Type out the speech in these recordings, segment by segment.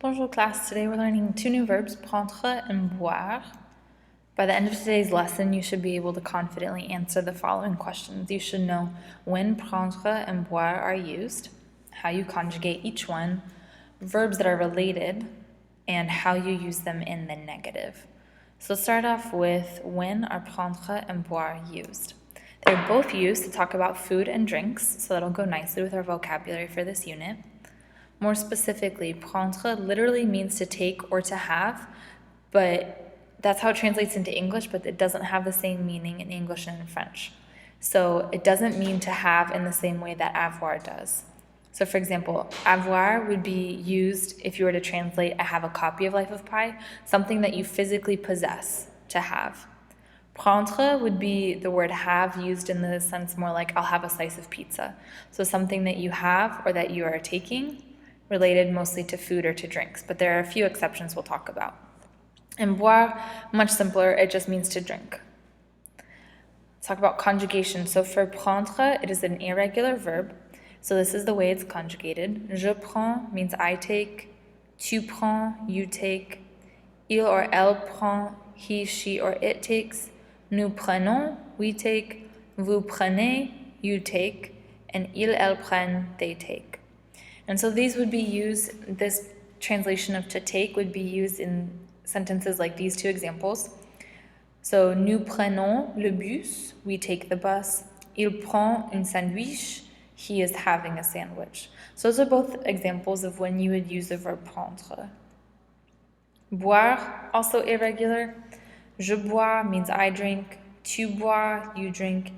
Bonjour class, today we're learning two new verbs, prendre and boire. By the end of today's lesson, you should be able to confidently answer the following questions. You should know when prendre and boire are used, how you conjugate each one, verbs that are related, and how you use them in the negative. So let's start off with when are prendre and boire used. They're both used to talk about food and drinks, so that'll go nicely with our vocabulary for this unit. More specifically, prendre literally means to take or to have, but that's how it translates into English, but it doesn't have the same meaning in English and in French. So it doesn't mean to have in the same way that avoir does. So for example, avoir would be used if you were to translate I have a copy of Life of Pi, something that you physically possess, to have. Prendre would be the word have used in the sense more like I'll have a slice of pizza. So something that you have or that you are taking, related mostly to food or to drinks, but there are a few exceptions we'll talk about. And boire, much simpler, it just means to drink. Let's talk about conjugation. So for prendre, it is an irregular verb. So this is the way it's conjugated. Je prends means I take, tu prends, you take, il or elle prend, he, she, or it takes, nous prenons, we take, vous prenez, you take, and ils, elles prennent, they take. And so these would be used, this translation of to take would be used in sentences like these two examples. So, nous prenons le bus, we take the bus. Il prend un sandwich, he is having a sandwich. So those are both examples of when you would use the verb prendre. Boire, also irregular. Je bois means I drink. Tu bois, you drink.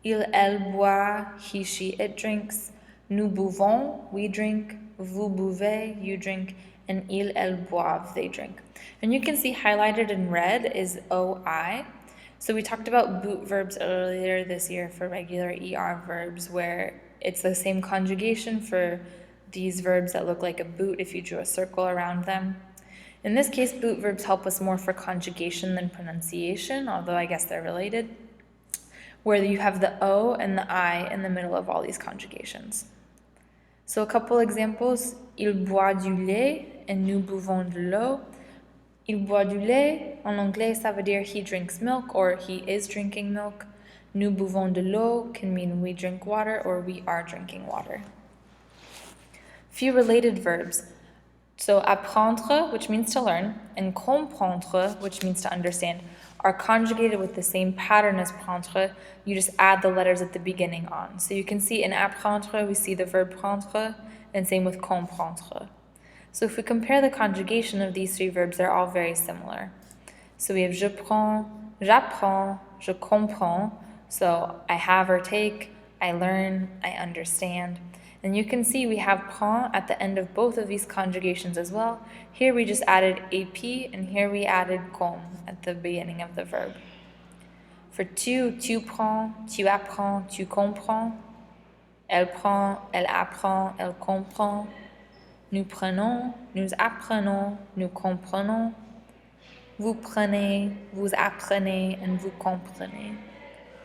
Il, elle boit, he, she, it drinks. Nous buvons, we drink. Vous buvez, you drink. And ils, elles boivent, they drink. And you can see highlighted in red is OI. So we talked about boot verbs earlier this year for regular ER verbs where it's the same conjugation for these verbs that look like a boot if you drew a circle around them. In this case, boot verbs help us more for conjugation than pronunciation, although I guess they're related, where you have the O and the I in the middle of all these conjugations. So a couple examples, il boit du lait and nous buvons de l'eau. Il boit du lait, en anglais, ça veut dire he drinks milk or he is drinking milk. Nous buvons de l'eau can mean we drink water or we are drinking water. Few related verbs. So apprendre, which means to learn, and comprendre, which means to understand, are conjugated with the same pattern as prendre. You just add the letters at the beginning on. So you can see in apprendre, we see the verb prendre, and same with comprendre. So if we compare the conjugation of these three verbs, they're all very similar. So we have je prends, j'apprends, je comprends. So I have or take, I learn, I understand. And you can see we have prend at the end of both of these conjugations as well. Here we just added ap, and here we added com at the beginning of the verb. For tu prends, tu apprends, tu comprends. Elle prend, elle apprend, elle comprend. Nous prenons, nous apprenons, nous comprenons. Vous prenez, vous apprenez, and vous comprenez.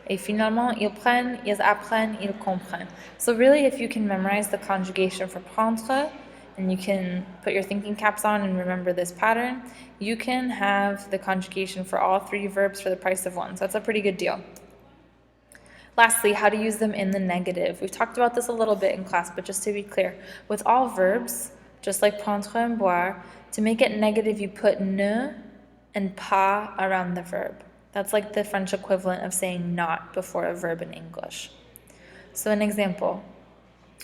Et finalement, ils prennent, ils apprennent, ils comprennent. So really, if you can memorize the conjugation for prendre, and you can put your thinking caps on and remember this pattern, you can have the conjugation for all three verbs for the price of one. So that's a pretty good deal. Lastly, how to use them in the negative. We've talked about this a little bit in class, but just to be clear, with all verbs, just like prendre and boire, to make it negative, you put ne and pas around the verb. That's like the French equivalent of saying not before a verb in English. So an example,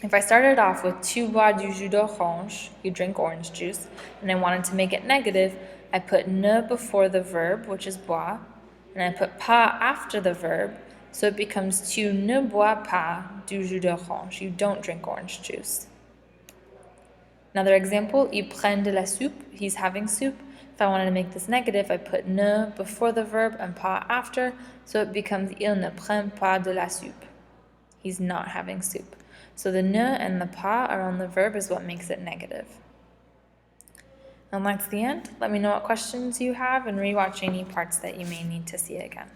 if I started off with tu bois du jus d'orange, you drink orange juice, and I wanted to make it negative, I put ne before the verb, which is boire, and I put pas after the verb, so it becomes tu ne bois pas du jus d'orange, you don't drink orange juice. Another example, il prend de la soupe, he's having soup. If I wanted to make this negative, I put ne before the verb and pas after, so it becomes il ne prend pas de la soupe. He's not having soup. So the ne and the pas around the verb is what makes it negative. And that's the end. Let me know what questions you have and rewatch any parts that you may need to see again.